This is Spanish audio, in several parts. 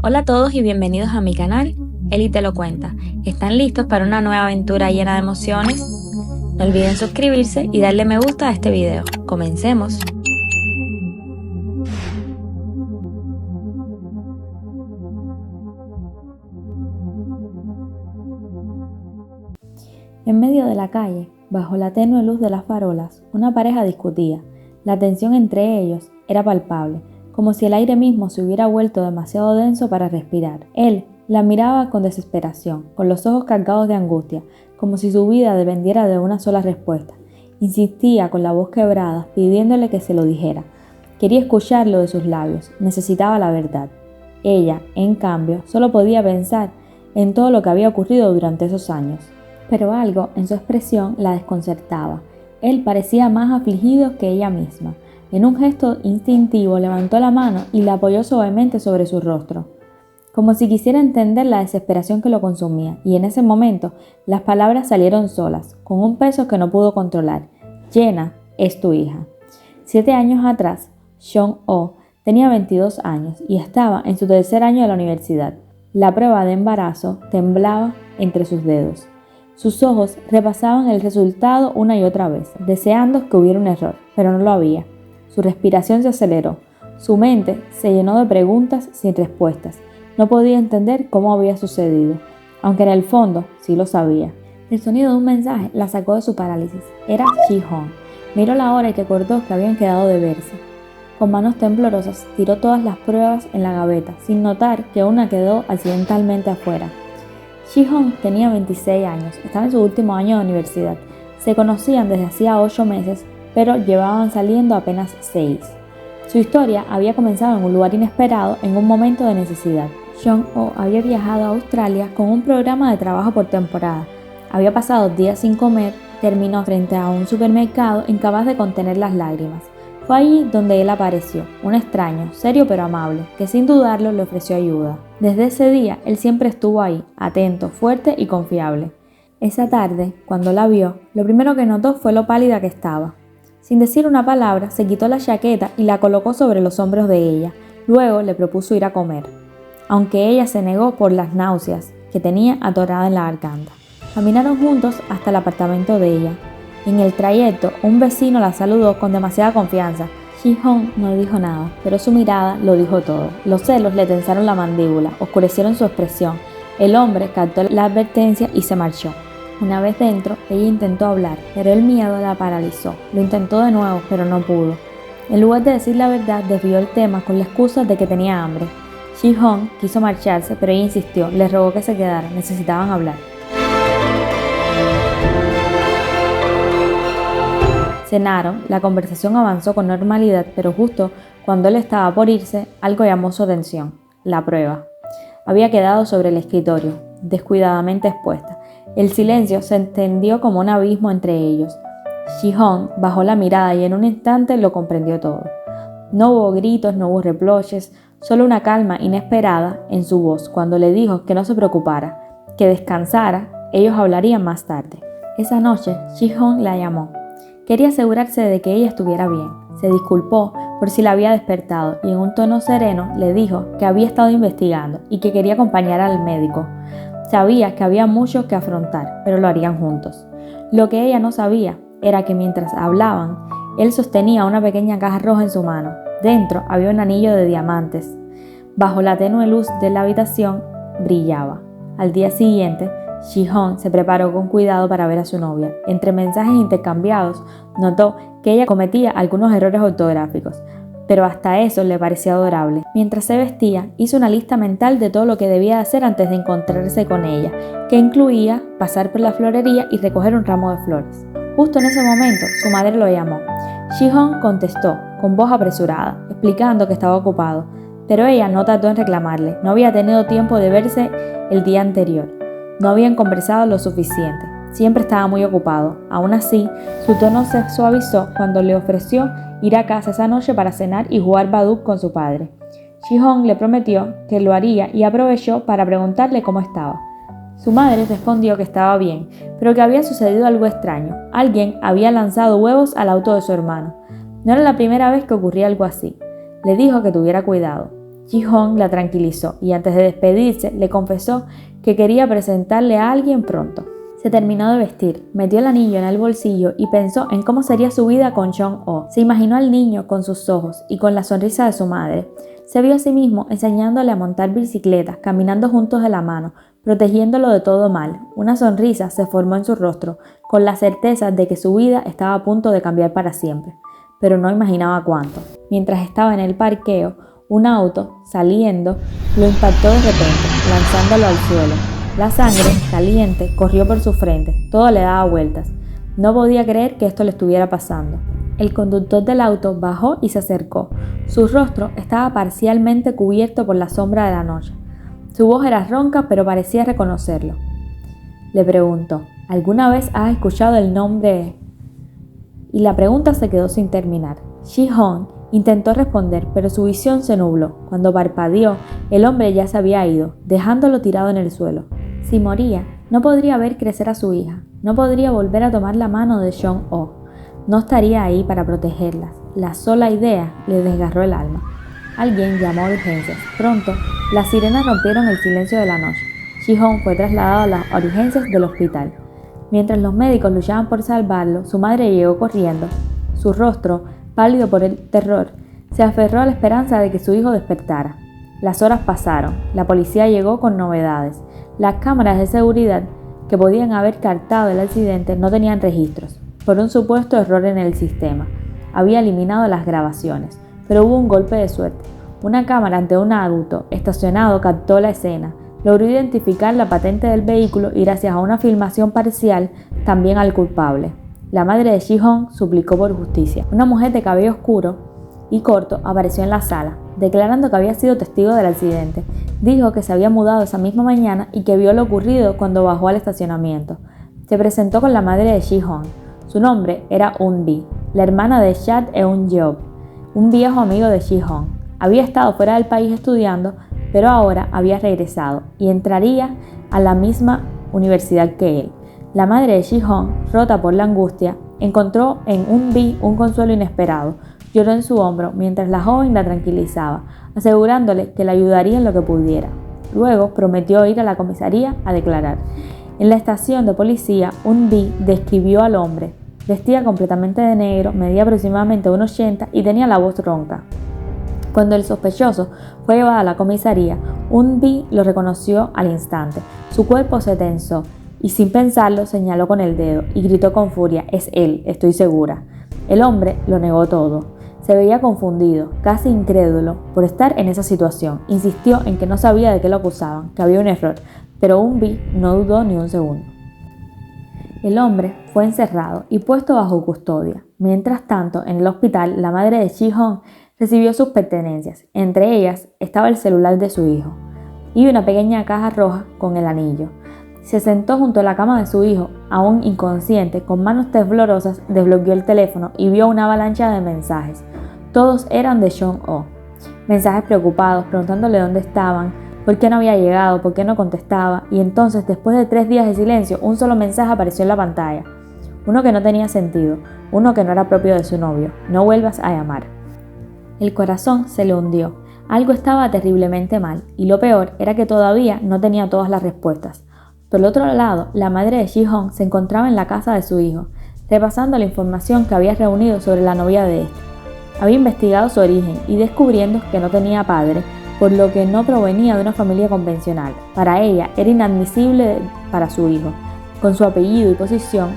Hola a todos y bienvenidos a mi canal, Eli te lo cuenta. ¿Están listos para una nueva aventura llena de emociones? No olviden suscribirse y darle me gusta a este video. ¡Comencemos! En medio de la calle, bajo la tenue luz de las farolas, una pareja discutía. La tensión entre ellos era palpable, como si el aire mismo se hubiera vuelto demasiado denso para respirar. Él la miraba con desesperación, con los ojos cargados de angustia, como si su vida dependiera de una sola respuesta. Insistía con la voz quebrada, pidiéndole que se lo dijera. Quería escucharlo de sus labios, necesitaba la verdad. Ella, en cambio, solo podía pensar en todo lo que había ocurrido durante esos años. Pero algo en su expresión la desconcertaba. Él parecía más afligido que ella misma. En un gesto instintivo levantó la mano y la apoyó suavemente sobre su rostro, como si quisiera entender la desesperación que lo consumía, y en ese momento las palabras salieron solas, con un peso que no pudo controlar. Jenna es tu hija. 7 años atrás, Seong-ho tenía 22 años y estaba en su tercer año de la universidad. La prueba de embarazo temblaba entre sus dedos. Sus ojos repasaban el resultado una y otra vez, deseando que hubiera un error, pero no lo había. Su respiración se aceleró. Su mente se llenó de preguntas sin respuestas. No podía entender cómo había sucedido, aunque en el fondo sí lo sabía. El sonido de un mensaje la sacó de su parálisis. Era Ji-hong. Miró la hora y recordó que habían quedado de verse. Con manos temblorosas tiró todas las pruebas en la gaveta, sin notar que una quedó accidentalmente afuera. Ji-hong tenía 26 años, estaba en su último año de universidad. Se conocían desde hacía 8 meses, pero llevaban saliendo apenas 6. Su historia había comenzado en un lugar inesperado, en un momento de necesidad. Seong-ho había viajado a Australia con un programa de trabajo por temporada. Había pasado días sin comer, terminó frente a un supermercado incapaz de contener las lágrimas. Fue allí donde él apareció, un extraño, serio pero amable, que sin dudarlo le ofreció ayuda. Desde ese día, él siempre estuvo ahí, atento, fuerte y confiable. Esa tarde, cuando la vio, lo primero que notó fue lo pálida que estaba. Sin decir una palabra, se quitó la chaqueta y la colocó sobre los hombros de ella. Luego le propuso ir a comer, aunque ella se negó por las náuseas que tenía atorada en la garganta. Caminaron juntos hasta el apartamento de ella. En el trayecto, un vecino la saludó con demasiada confianza. Ji-hong no dijo nada, pero su mirada lo dijo todo. Los celos le tensaron la mandíbula, oscurecieron su expresión. El hombre captó la advertencia y se marchó. Una vez dentro, ella intentó hablar, pero el miedo la paralizó. Lo intentó de nuevo, pero no pudo. En lugar de decir la verdad, desvió el tema con la excusa de que tenía hambre. Ji-hong quiso marcharse, pero ella insistió, le rogó que se quedara, necesitaban hablar. Cenaron, la conversación avanzó con normalidad, pero justo cuando él estaba por irse, algo llamó su atención: la prueba. Había quedado sobre el escritorio, descuidadamente expuesta. El silencio se extendió como un abismo entre ellos. Ji-hong bajó la mirada y en un instante lo comprendió todo. No hubo gritos, no hubo reproches, solo una calma inesperada en su voz cuando le dijo que no se preocupara, que descansara, ellos hablarían más tarde. Esa noche, Ji-hong la llamó. Quería asegurarse de que ella estuviera bien. Se disculpó por si la había despertado y en un tono sereno le dijo que había estado investigando y que quería acompañar al médico. Sabía que había mucho que afrontar, pero lo harían juntos. Lo que ella no sabía era que mientras hablaban, él sostenía una pequeña caja roja en su mano. Dentro había un anillo de diamantes. Bajo la tenue luz de la habitación brillaba. Al día siguiente, Ji-hong se preparó con cuidado para ver a su novia. Entre mensajes intercambiados, notó que ella cometía algunos errores ortográficos, pero hasta eso le parecía adorable. Mientras se vestía, hizo una lista mental de todo lo que debía hacer antes de encontrarse con ella, que incluía pasar por la florería y recoger un ramo de flores. Justo en ese momento, su madre lo llamó. Ji-hong contestó, con voz apresurada, explicando que estaba ocupado, pero ella no tardó en reclamarle. No había tenido tiempo de verse el día anterior. No habían conversado lo suficiente. Siempre estaba muy ocupado. Aún así, su tono se suavizó cuando le ofreció ir a casa esa noche para cenar y jugar baduk con su padre. Ji-hong le prometió que lo haría y aprovechó para preguntarle cómo estaba. Su madre respondió que estaba bien, pero que había sucedido algo extraño. Alguien había lanzado huevos al auto de su hermano. No era la primera vez que ocurría algo así. Le dijo que tuviera cuidado. Ji-hong la tranquilizó y antes de despedirse le confesó que quería presentarle a alguien pronto. Se terminó de vestir, metió el anillo en el bolsillo y pensó en cómo sería su vida con Jong-ho. Se imaginó al niño con sus ojos y con la sonrisa de su madre. Se vio a sí mismo enseñándole a montar bicicleta, caminando juntos de la mano, protegiéndolo de todo mal. Una sonrisa se formó en su rostro, con la certeza de que su vida estaba a punto de cambiar para siempre, pero no imaginaba cuánto. Mientras estaba en el parqueo, un auto, saliendo, lo impactó de repente, lanzándolo al suelo. La sangre, caliente, corrió por su frente, todo le daba vueltas. No podía creer que esto le estuviera pasando. El conductor del auto bajó y se acercó. Su rostro estaba parcialmente cubierto por la sombra de la noche. Su voz era ronca, pero parecía reconocerlo. Le preguntó, ¿alguna vez has escuchado el nombre? Y la pregunta se quedó sin terminar. Ji-hong intentó responder, pero su visión se nubló. Cuando parpadeó, el hombre ya se había ido, dejándolo tirado en el suelo. Si moría, no podría ver crecer a su hija, no podría volver a tomar la mano de Jong-ho, no estaría ahí para protegerlas. La sola idea le desgarró el alma. Alguien llamó a urgencias. Pronto, las sirenas rompieron el silencio de la noche. Ji-hong fue trasladado a las urgencias del hospital. Mientras los médicos luchaban por salvarlo, su madre llegó corriendo. Su rostro, pálido por el terror, se aferró a la esperanza de que su hijo despertara. Las horas pasaron. La policía llegó con novedades. Las cámaras de seguridad que podían haber captado el accidente no tenían registros, por un supuesto error en el sistema. Había eliminado las grabaciones, pero hubo un golpe de suerte. Una cámara ante un auto estacionado captó la escena, logró identificar la patente del vehículo y gracias a una filmación parcial también al culpable. La madre de Ji-hong suplicó por justicia. Una mujer de cabello oscuro y corto apareció en la sala, declarando que había sido testigo del accidente. Dijo que se había mudado esa misma mañana y que vio lo ocurrido cuando bajó al estacionamiento. Se presentó con la madre de Ji-hong. Su nombre era Eun-bi, la hermana de Chad Eun-yeop, un viejo amigo de Ji-hong. Había estado fuera del país estudiando, pero ahora había regresado y entraría a la misma universidad que él. La madre de Ji-hong, rota por la angustia, encontró en Eun-bi un consuelo inesperado. Lloró en su hombro mientras la joven la tranquilizaba, asegurándole que la ayudaría en lo que pudiera. Luego prometió ir a la comisaría a declarar. En la estación de policía, Eun-bi describió al hombre. Vestía completamente de negro, medía aproximadamente 1,80 y tenía la voz ronca. Cuando el sospechoso fue llevado a la comisaría, Eun-bi lo reconoció al instante. Su cuerpo se tensó y sin pensarlo señaló con el dedo y gritó con furia: «Es él, estoy segura». El hombre lo negó todo. Se veía confundido, casi incrédulo por estar en esa situación. Insistió en que no sabía de qué lo acusaban, que había un error, pero Eun-bi no dudó ni un segundo. El hombre fue encerrado y puesto bajo custodia. Mientras tanto, en el hospital, la madre de Ji-hong recibió sus pertenencias. Entre ellas estaba el celular de su hijo y una pequeña caja roja con el anillo. Se sentó junto a la cama de su hijo, aún inconsciente, con manos temblorosas, desbloqueó el teléfono y vio una avalancha de mensajes. Todos eran de Jong-ho. Mensajes preocupados, preguntándole dónde estaban, por qué no había llegado, por qué no contestaba, y entonces, después de 3 días de silencio, un solo mensaje apareció en la pantalla. Uno que no tenía sentido, uno que no era propio de su novio: «No vuelvas a llamar». El corazón se le hundió. Algo estaba terriblemente mal, y lo peor era que todavía no tenía todas las respuestas. Por el otro lado, la madre de Ji-hong se encontraba en la casa de su hijo, repasando la información que había reunido sobre la novia de este. Había investigado su origen y descubriendo que no tenía padre, por lo que no provenía de una familia convencional. Para ella era inadmisible para su hijo, con su apellido y posición,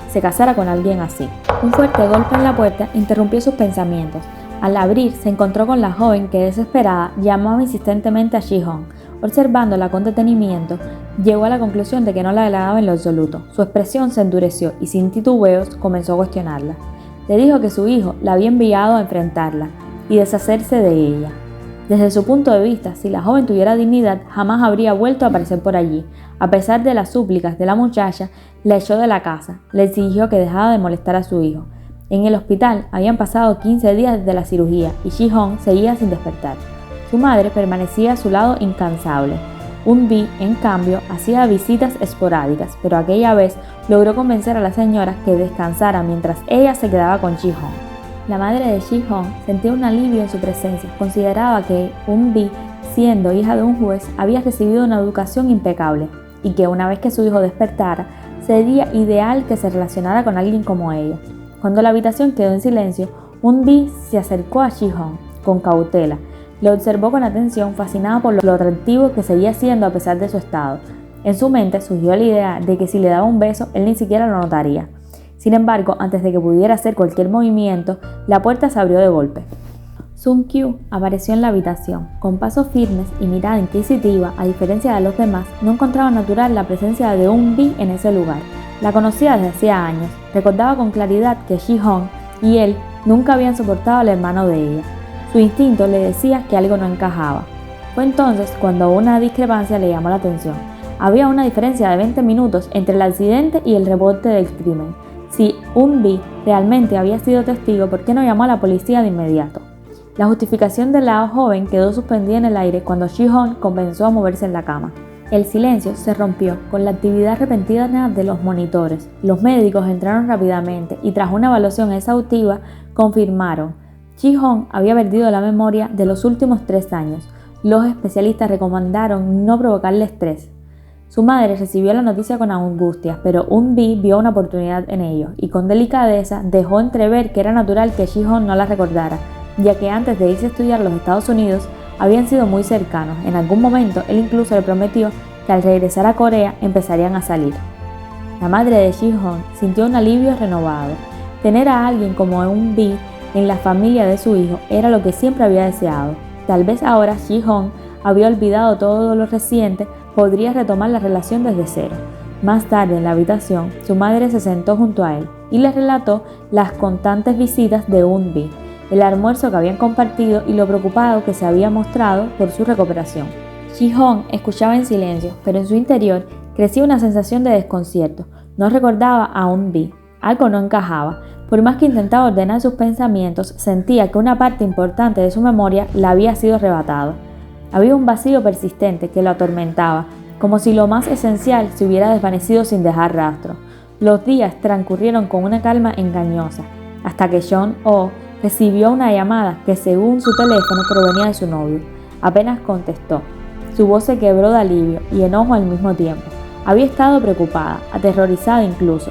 se casara con alguien así. Un fuerte golpe en la puerta interrumpió sus pensamientos. Al abrir, se encontró con la joven que, desesperada, llamaba insistentemente a Ji-hong. Observándola con detenimiento, llegó a la conclusión de que no la agradaba en lo absoluto. Su expresión se endureció y sin titubeos comenzó a cuestionarla. Le dijo que su hijo la había enviado a enfrentarla y deshacerse de ella. Desde su punto de vista, si la joven tuviera dignidad, jamás habría vuelto a aparecer por allí. A pesar de las súplicas de la muchacha, la echó de la casa. Le exigió que dejara de molestar a su hijo. En el hospital habían pasado 15 días desde la cirugía y Ji-hong seguía sin despertar. Su madre permanecía a su lado incansable. Eun-bi, en cambio, hacía visitas esporádicas, pero aquella vez logró convencer a las señoras que descansara mientras ella se quedaba con Ji-hong. La madre de Ji-hong sentía un alivio en su presencia. Consideraba que Eun-bi siendo hija de un juez, había recibido una educación impecable y que una vez que su hijo despertara, sería ideal que se relacionara con alguien como ella. Cuando la habitación quedó en silencio, Eun-bi se acercó a Ji-hong con cautela. Lo observó con atención, fascinada por lo atractivo que seguía siendo a pesar de su estado. En su mente surgió la idea de que si le daba un beso, él ni siquiera lo notaría. Sin embargo, antes de que pudiera hacer cualquier movimiento, la puerta se abrió de golpe. Sung-kyu apareció en la habitación. Con pasos firmes y mirada inquisitiva, a diferencia de los demás, no encontraba natural la presencia de Eun-bi en ese lugar. La conocía desde hacía años. Recordaba con claridad que Ji-hong y él nunca habían soportado al hermano de ella. Su instinto le decía que algo no encajaba. Fue entonces cuando una discrepancia le llamó la atención. Había una diferencia de 20 minutos entre el accidente y el reporte del crimen. Si Eun-bi realmente había sido testigo, ¿por qué no llamó a la policía de inmediato? La justificación de la joven quedó suspendida en el aire cuando Ji-hong comenzó a moverse en la cama. El silencio se rompió con la actividad repentina de los monitores. Los médicos entraron rápidamente y tras una evaluación exhaustiva confirmaron que Ji-hong había perdido la memoria de los últimos 3 años. Los especialistas recomendaron no provocarle estrés. Su madre recibió la noticia con angustia, pero Eun-bi vio una oportunidad en ello y con delicadeza dejó entrever que era natural que Ji-hong no la recordara, ya que antes de irse a estudiar a los Estados Unidos habían sido muy cercanos. En algún momento él incluso le prometió que al regresar a Corea empezarían a salir. La madre de Ji-hong sintió un alivio renovado. Tener a alguien como Eun-bi en la familia de su hijo era lo que siempre había deseado. Tal vez ahora Ji-hong había olvidado todo lo reciente, podría retomar la relación desde cero. Más tarde en la habitación, su madre se sentó junto a él y le relató las constantes visitas de Eun-bi, el almuerzo que habían compartido y lo preocupado que se había mostrado por su recuperación. Ji-hong escuchaba en silencio, pero en su interior crecía una sensación de desconcierto. No recordaba a Eun-bi. Algo no encajaba. Por más que intentaba ordenar sus pensamientos, sentía que una parte importante de su memoria le había sido arrebatada. Había un vacío persistente que lo atormentaba, como si lo más esencial se hubiera desvanecido sin dejar rastro. Los días transcurrieron con una calma engañosa, hasta que Jeon-oh recibió una llamada que según su teléfono provenía de su novio. Apenas contestó. Su voz se quebró de alivio y enojo al mismo tiempo. Había estado preocupada, aterrorizada incluso.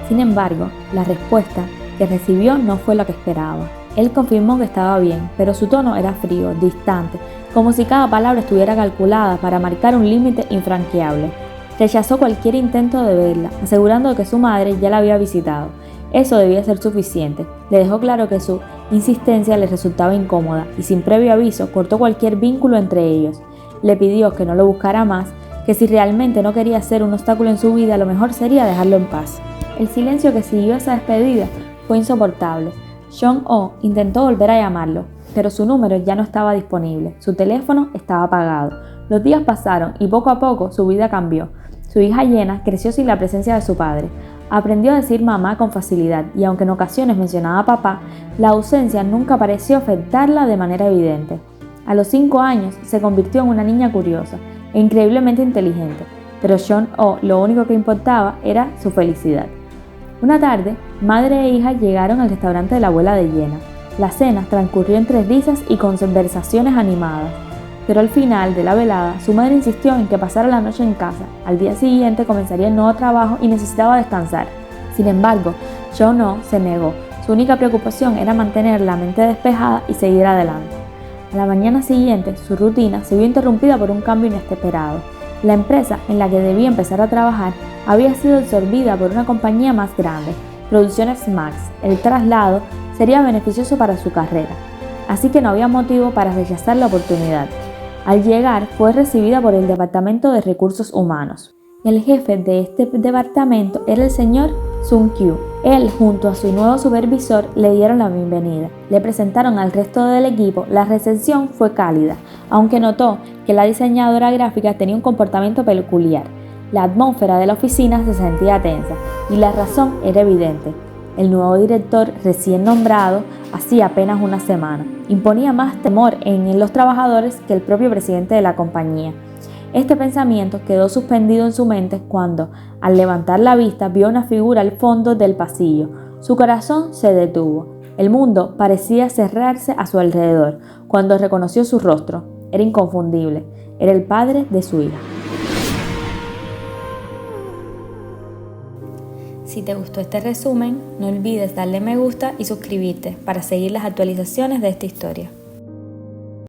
Sin embargo, la respuesta que recibió no fue la que esperaba. Él confirmó que estaba bien, pero su tono era frío, distante, como si cada palabra estuviera calculada para marcar un límite infranqueable. Rechazó cualquier intento de verla, asegurando que su madre ya la había visitado. Eso debía ser suficiente. Le dejó claro que su insistencia le resultaba incómoda y sin previo aviso cortó cualquier vínculo entre ellos. Le pidió que no lo buscara más, que si realmente no quería ser un obstáculo en su vida, lo mejor sería dejarlo en paz. El silencio que siguió a esa despedida fue insoportable. Jeon-oh intentó volver a llamarlo, pero su número ya no estaba disponible. Su teléfono estaba apagado. Los días pasaron y poco a poco su vida cambió. Su hija Yena creció sin la presencia de su padre. Aprendió a decir mamá con facilidad y aunque en ocasiones mencionaba a papá, la ausencia nunca pareció afectarla de manera evidente. A los 5 años se convirtió en una niña curiosa e increíblemente inteligente, pero Jeon-oh lo único que importaba era su felicidad. Una tarde, madre e hija llegaron al restaurante de la abuela de Yena. La cena transcurrió entre risas y conversaciones animadas, pero al final de la velada, su madre insistió en que pasara la noche en casa. Al día siguiente comenzaría el nuevo trabajo y necesitaba descansar. Sin embargo, Jeon-oh se negó. Su única preocupación era mantener la mente despejada y seguir adelante. A la mañana siguiente, su rutina se vio interrumpida por un cambio inesperado. La empresa en la que debía empezar a trabajar había sido absorbida por una compañía más grande, Producciones Max. El traslado sería beneficioso para su carrera, así que no había motivo para rechazar la oportunidad. Al llegar, fue recibida por el Departamento de Recursos Humanos. El jefe de este departamento era el señor Sung-kyu. Él, junto a su nuevo supervisor, le dieron la bienvenida. Le presentaron al resto del equipo. La recepción fue cálida, aunque notó que la diseñadora gráfica tenía un comportamiento peculiar. La atmósfera de la oficina se sentía tensa, y la razón era evidente. El nuevo director, recién nombrado, hacía apenas una semana, imponía más temor en los trabajadores que el propio presidente de la compañía. Este pensamiento quedó suspendido en su mente cuando, al levantar la vista, vio una figura al fondo del pasillo. Su corazón se detuvo. El mundo parecía cerrarse a su alrededor cuando reconoció su rostro. Era inconfundible. Era el padre de su hija. Si te gustó este resumen, no olvides darle me gusta y suscribirte para seguir las actualizaciones de esta historia.